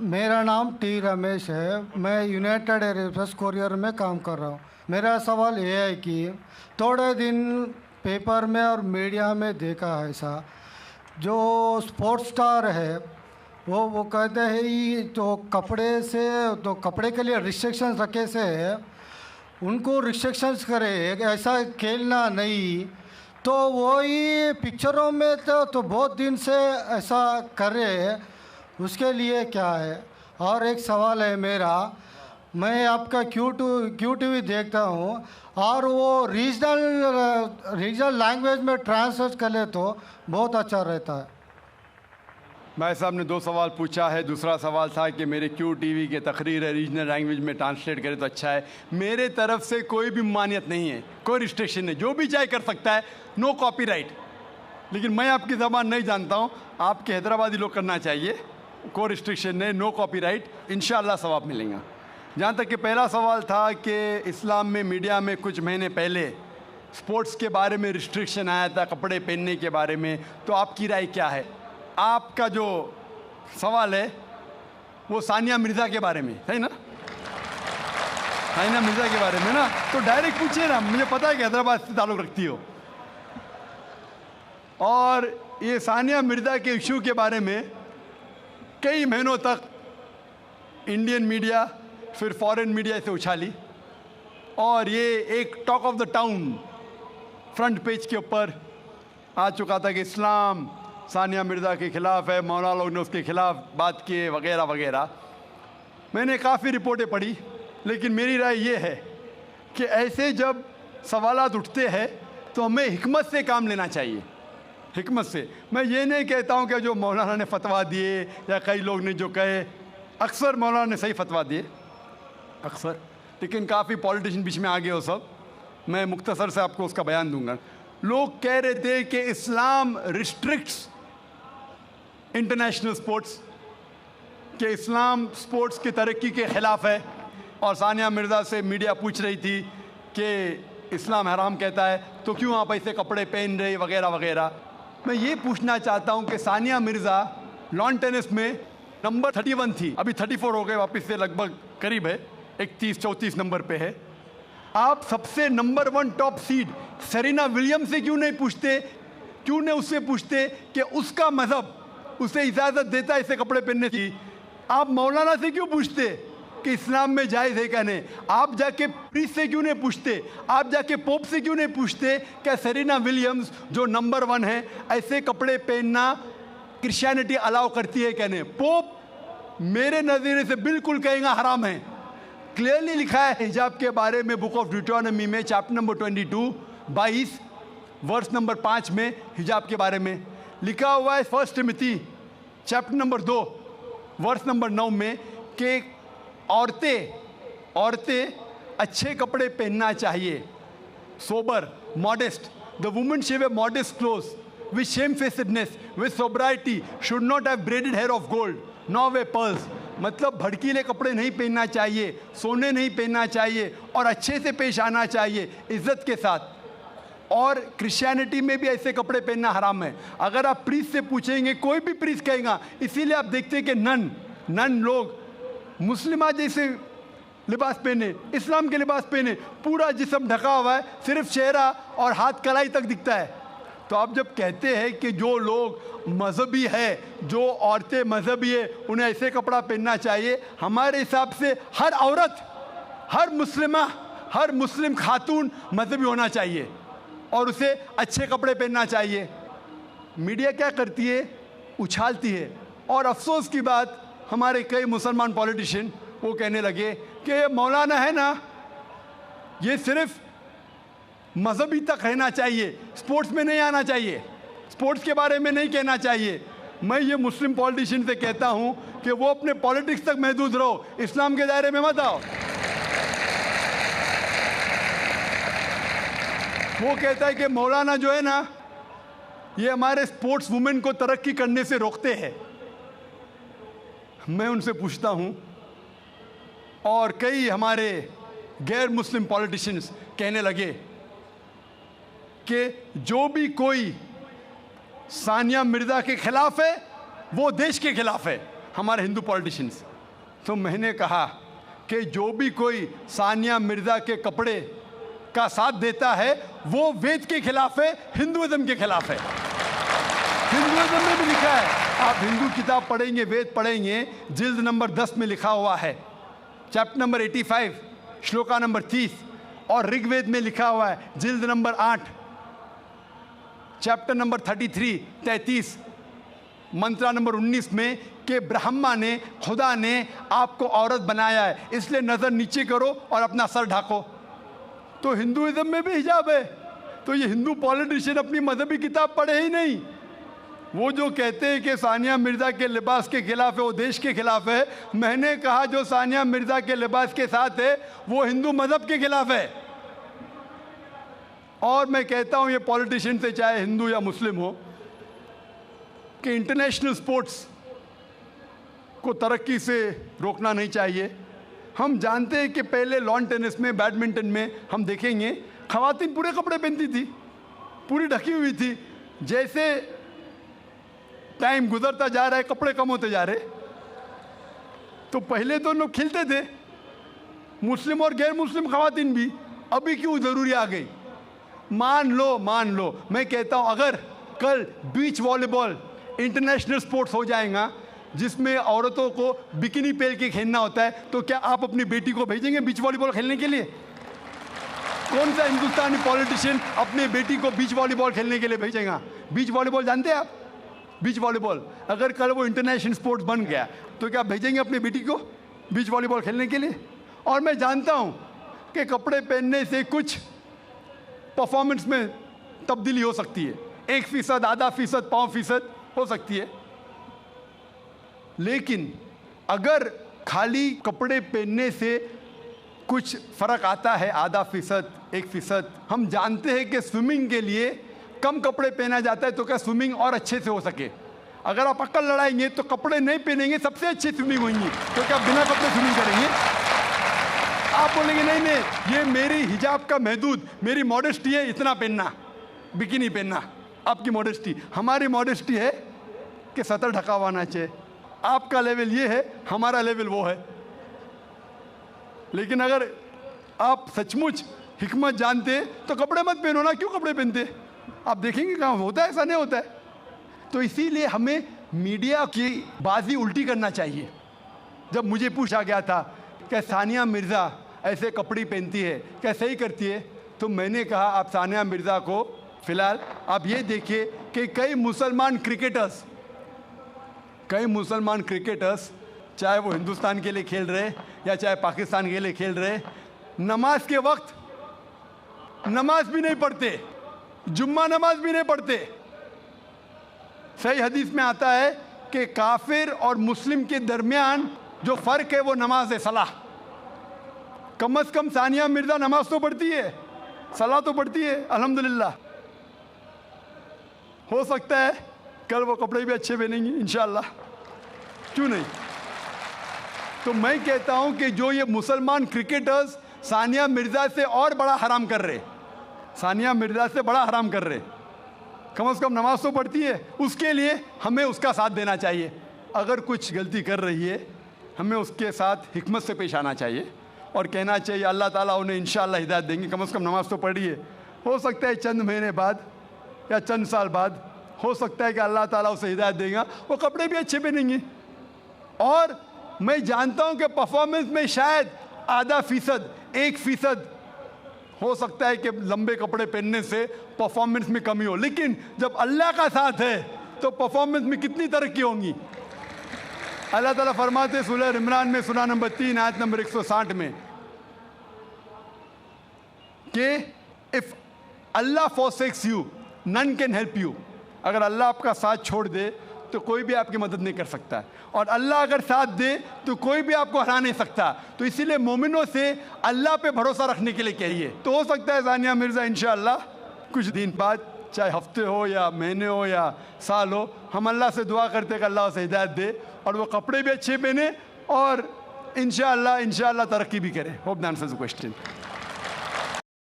मेरा नाम टी रमेश है। मैं यूनाइटेड एयरफोर्स कोरियर में काम कर रहा हूँ। मेरा सवाल ये है कि थोड़े दिन पेपर में और मीडिया में देखा है ऐसा, जो स्पोर्ट्स स्टार है वो कहते हैं ये तो कपड़े के लिए रिस्ट्रिक्शंस रखे से है, उनको रिस्ट्रिक्शंस करे, ऐसा खेलना नहीं। तो वही पिक्चरों में तो बहुत दिन से ऐसा कर रहे हैं, उसके लिए क्या है? और एक सवाल है मेरा, मैं आपका क्यू टीवी देखता हूँ और वो रीजनल लैंग्वेज में ट्रांसलेट कर ले तो बहुत अच्छा रहता है। भाई साहब ने 2 सवाल पूछा है। दूसरा सवाल था कि मेरे क्यू टीवी के तकरीर है रीजनल लैंग्वेज में ट्रांसलेट करे तो अच्छा है। मेरे तरफ से कोई भी मान्यत नहीं है, कोई रिस्ट्रिक्शन नहीं, जो भी चाहे कर सकता है, नो कॉपीराइट। लेकिन मैं आपकी ज़बान नहीं जानता हूँ, आपके हैदराबादी लोग करना चाहिए, कोई रिस्ट्रिक्शन नहीं, नो कॉपीराइट, इंशाअल्लाह सवाब मिलेगा। जहाँ तक कि पहला सवाल था कि इस्लाम में मीडिया में कुछ महीने पहले स्पोर्ट्स के बारे में रिस्ट्रिक्शन आया था, कपड़े पहनने के बारे में, तो आपकी राय क्या है? आपका जो सवाल है वो सानिया मिर्ज़ा के बारे में है ना? सानिया मिर्ज़ा के बारे में ना, तो डायरेक्ट पूछिए ना, मुझे पता है कि हैदराबाद से ताल्लुक़ रखती हो। और ये सानिया मिर्ज़ा के इशू के बारे में कई महीनों तक इंडियन मीडिया फिर फॉरेन मीडिया इसे उछाली और ये एक talk of the town front page के ऊपर आ चुका था कि इस्लाम सानिया मिर्ज़ा के ख़िलाफ़ है, मौलाना लोग ने उसके ख़िलाफ़ बात किए वगैरह वगैरह। मैंने काफ़ी रिपोर्टें पढ़ी, लेकिन मेरी राय ये है कि ऐसे जब सवालात उठते हैं तो हमें हिकमत से काम लेना चाहिए, हिकमत से। मैं ये नहीं कहता हूँ कि जो मौलाना ने फतवा दिए या कई लोग ने जो कहे, अक्सर मौलाना ने सही फतवा दिए अक्सर, लेकिन काफ़ी पॉलिटिशियन बीच में आ गए हो सब। मैं मुख्तसर से आपको उसका बयान दूंगा। लोग कह रहे थे कि इस्लाम रिस्ट्रिक्ट्स इंटरनेशनल स्पोर्ट्स, कि इस्लाम स्पोर्ट्स की तरक्की के ख़िलाफ़ है। और सानिया मिर्ज़ा से मीडिया पूछ रही थी कि इस्लाम हराम कहता है तो क्यों आप ऐसे कपड़े पहन रहे वगैरह वगैरह। मैं ये पूछना चाहता हूँ कि सानिया मिर्ज़ा लॉन टेनिस में नंबर 31 थी, अभी 34 हो गए, वापस से लगभग करीब है, 31-34 नंबर पे है। आप सबसे number 1 top seed Serena Williams से क्यों नहीं पूछते, क्यों नहीं उससे पूछते कि उसका मज़हब उसे इजाज़त देता है ऐसे कपड़े पहनने की? आप मौलाना से क्यों पूछते कि इस्लाम में जायज़ है क्या नहीं? आप जाके प्रीस्ट से क्यों नहीं पूछते? आप जाके पोप से क्यों नहीं पूछते क्या सेरेना विलियम्स जो नंबर 1 है ऐसे कपड़े पहनना क्रिश्चियनिटी अलाउ करती है क्या नहीं? पोप मेरे नज़रिए से बिल्कुल कहेगा हराम है। क्लियरली लिखा है हिजाब के बारे में बुक ऑफ ड्यूटोनॉमी में चैप्टर नंबर 22 वर्स नंबर 5 में हिजाब के बारे में लिखा हुआ है। 1 Timothy chapter number 2 verse number 9 में कि औरतें अच्छे कपड़े पहनना चाहिए, sober, modest. The woman should wear modest clothes with shamefacedness, with sobriety, should not have braided hair of gold, nor wear pearls। मतलब भड़कीले कपड़े नहीं पहनना चाहिए, सोने नहीं पहनना चाहिए और अच्छे से पेश आना चाहिए, इज्जत के साथ। और क्रिश्चियनिटी में भी ऐसे कपड़े पहनना हराम है। अगर आप प्रीस्ट से पूछेंगे, कोई भी प्रीस्ट कहेगा। इसीलिए आप देखते हैं कि नन लोग मुस्लिमा जैसे लिबास पहने, इस्लाम के लिबास पहने, पूरा जिस्म ढका हुआ है, सिर्फ चेहरा और हाथ कलाई तक दिखता है। तो आप जब कहते हैं कि जो लोग मजहबी है, जो औरतें मजहबी है, उन्हें ऐसे कपड़ा पहनना चाहिए, हमारे हिसाब से हर औरत, हर मुस्लिम खातून मजहबी होना चाहिए और उसे अच्छे कपड़े पहनना चाहिए। मीडिया क्या करती है? उछालती है। और अफसोस की बात, हमारे कई मुसलमान पॉलिटिशियन वो कहने लगे कि ये मौलाना है ना, ये सिर्फ मजहबी तक रहना चाहिए, स्पोर्ट्स में नहीं आना चाहिए, स्पोर्ट्स के बारे में नहीं कहना चाहिए। मैं ये मुस्लिम पॉलिटिशियन से कहता हूँ कि वो अपने पॉलिटिक्स तक महदूद रहो, इस्लाम के दायरे में मत आओ। वो कहता है कि मौलाना जो है ना, ये हमारे स्पोर्ट्स वुमेन को तरक्की करने से रोकते हैं। मैं उनसे पूछता हूँ, और कई हमारे गैर मुस्लिम पॉलिटिशियंस कहने लगे कि जो भी कोई सानिया मिर्ज़ा के खिलाफ है वो देश के खिलाफ है, हमारे हिंदू पॉलिटिशियंस। तो मैंने कहा कि जो भी कोई सानिया मिर्ज़ा के कपड़े का साथ देता है वो वेद के खिलाफ है, हिंदुइज्म के खिलाफ है। हिंदुइज्म में भी लिखा है, आप हिंदू किताब पढ़ेंगे, वेद पढ़ेंगे, जिल्द नंबर 10 में लिखा हुआ है, चैप्टर नंबर 85 श्लोका नंबर 30, और ऋग्वेद में लिखा हुआ है जिल्द नंबर 8 चैप्टर नंबर 33 मंत्रा नंबर 19 में कि ब्रह्मा ने, खुदा ने आपको औरत बनाया है, इसलिए नज़र नीचे करो और अपना सर ढाको। तो हिंदुइज्म में भी हिजाब है। तो ये हिंदू पॉलिटिशियन अपनी मजहबी किताब पढ़े ही नहीं। वो जो कहते हैं कि सानिया मिर्ज़ा के लिबास के खिलाफ है, वो देश के खिलाफ है। मैंने कहा जो सानिया मिर्ज़ा के लिबास के साथ है वो हिंदू मजहब के खिलाफ है। और मैं कहता हूँ ये पॉलिटिशियन से, चाहे हिंदू या मुस्लिम हो, कि इंटरनेशनल स्पोर्ट्स को तरक्की से रोकना नहीं चाहिए। हम जानते हैं कि पहले लॉन टेनिस में, बैडमिंटन में हम देखेंगे ख़वातीन पूरे कपड़े पहनती थी, पूरी ढकी हुई थी। जैसे टाइम गुजरता जा रहा है, कपड़े कम होते जा रहे। तो पहले तो लोग खिलते थे, मुस्लिम और गैर मुस्लिम ख़वातीन भी। अभी क्यों ज़रूरी आ गई? मान लो मैं कहता हूँ अगर कल बीच वॉलीबॉल इंटरनेशनल स्पोर्ट्स हो जाएगा जिसमें औरतों को बिकिनी पहन के खेलना होता है, तो क्या आप अपनी बेटी को भेजेंगे बीच वॉलीबॉल खेलने के लिए? कौन सा हिंदुस्तानी पॉलिटिशियन अपनी बेटी को बीच वॉलीबॉल खेलने के लिए भेजेगा? बीच वॉलीबॉल जानते हैं आप? बीच वॉलीबॉल अगर कल वो इंटरनेशनल स्पोर्ट्स बन गया तो क्या भेजेंगे अपनी बेटी को बीच वॉलीबॉल खेलने के लिए? और मैं जानता हूँ कि कपड़े पहनने से कुछ परफॉर्मेंस में तब्दीली हो सकती है, 1%, आधा फीसद, 5% हो सकती है। लेकिन अगर खाली कपड़े पहनने से कुछ फ़र्क आता है, आधा फीसद, 1%, हम जानते हैं कि स्विमिंग के लिए कम कपड़े पहना जाता है तो क्या स्विमिंग और अच्छे से हो सके। अगर आप अक्ल लड़ाएंगे तो कपड़े नहीं पहनेंगे, सबसे अच्छी स्विमिंग होंगी, तो क्या बिना कपड़े स्विमिंग करेंगे? आप बोलेंगे नहीं, ये मेरी हिजाब का महदूद, मेरी मॉडेस्टी है इतना पहनना, बिकिनी पहनना। आपकी मॉडेस्टी, हमारी मॉडेस्टी है कि सतर ढका हुआ होना चाहिए। आपका लेवल ये है, हमारा लेवल वो है। लेकिन अगर आप सचमुच हिकमत जानते तो कपड़े मत पहनो ना, क्यों कपड़े पहनते? आप देखेंगे कहाँ होता है, ऐसा नहीं होता है। तो इसीलिए हमें मीडिया की बाजी उल्टी करना चाहिए। जब मुझे पूछा गया था कि सानिया मिर्ज़ा ऐसे कपड़े पहनती है, क्या सही करती है, तो मैंने कहा आप सानिया मिर्ज़ा को फ़िलहाल आप ये देखिए कि कई मुसलमान क्रिकेटर्स चाहे वो हिंदुस्तान के लिए खेल रहे या चाहे पाकिस्तान के लिए खेल रहे, नमाज के वक्त नमाज भी नहीं पढ़ते, जुम्मा नमाज भी नहीं पढ़ते। सही हदीस में आता है कि काफिर और मुस्लिम के दरमियान जो फ़र्क है वो नमाज है, सलाह। कम से कम सानिया मिर्ज़ा नमाज तो पढ़ती है, सलाह तो पढ़ती है, अल्हम्दुलिल्लाह। हो सकता है कल वो कपड़े भी अच्छे पहनेंगी इंशाअल्लाह, क्यों नहीं। तो मैं कहता हूं कि जो ये मुसलमान क्रिकेटर्स सानिया मिर्ज़ा से और बड़ा हराम कर रहे, सानिया मिर्ज़ा से बड़ा हराम कर रहे, कम से कम नमाज तो पढ़ती है, उसके लिए हमें उसका साथ देना चाहिए। अगर कुछ गलती कर रही है हमें उसके साथ हिकमत से पेश आना चाहिए और कहना चाहिए अल्लाह ताला उन्हें इंशाअल्लाह हिदायत देंगे, कम से कम नमाज तो पढ़ी है। हो सकता है चंद महीने बाद या चंद साल बाद हो सकता है कि अल्लाह ताला उसे हिदायत देगा, वो कपड़े भी अच्छे पहनेंगे। और मैं जानता हूं कि परफॉर्मेंस में शायद आधा फीसद, 1% हो सकता है कि लंबे कपड़े पहनने से परफॉर्मेंस में कमी हो, लेकिन जब अल्लाह का साथ है तो परफॉर्मेंस में कितनी तरक्की होंगी। अल्लाह ताला फरमाते सूरह इमरान में सूरह नंबर 3 आयत नंबर 160 में कि if Allah forsakes you none can help you। अगर अल्लाह आपका साथ छोड़ दे तो कोई भी आपकी मदद नहीं कर सकता है, और अल्लाह अगर साथ दे तो कोई भी आपको हरा नहीं सकता। तो इसीलिए मोमिनों से अल्लाह पे भरोसा रखने के लिए कहिए। तो हो सकता है सानिया मिर्ज़ा इंशाअल्लाह कुछ दिन बाद, चाहे हफ्ते हो या महीने हो या साल हो, हम अल्लाह से दुआ करते कि अल्लाह उसे हिदायत दे और वो कपड़े भी अच्छे पहने और इंशाअल्लाह तरक्की भी करे। Hope the answers the question.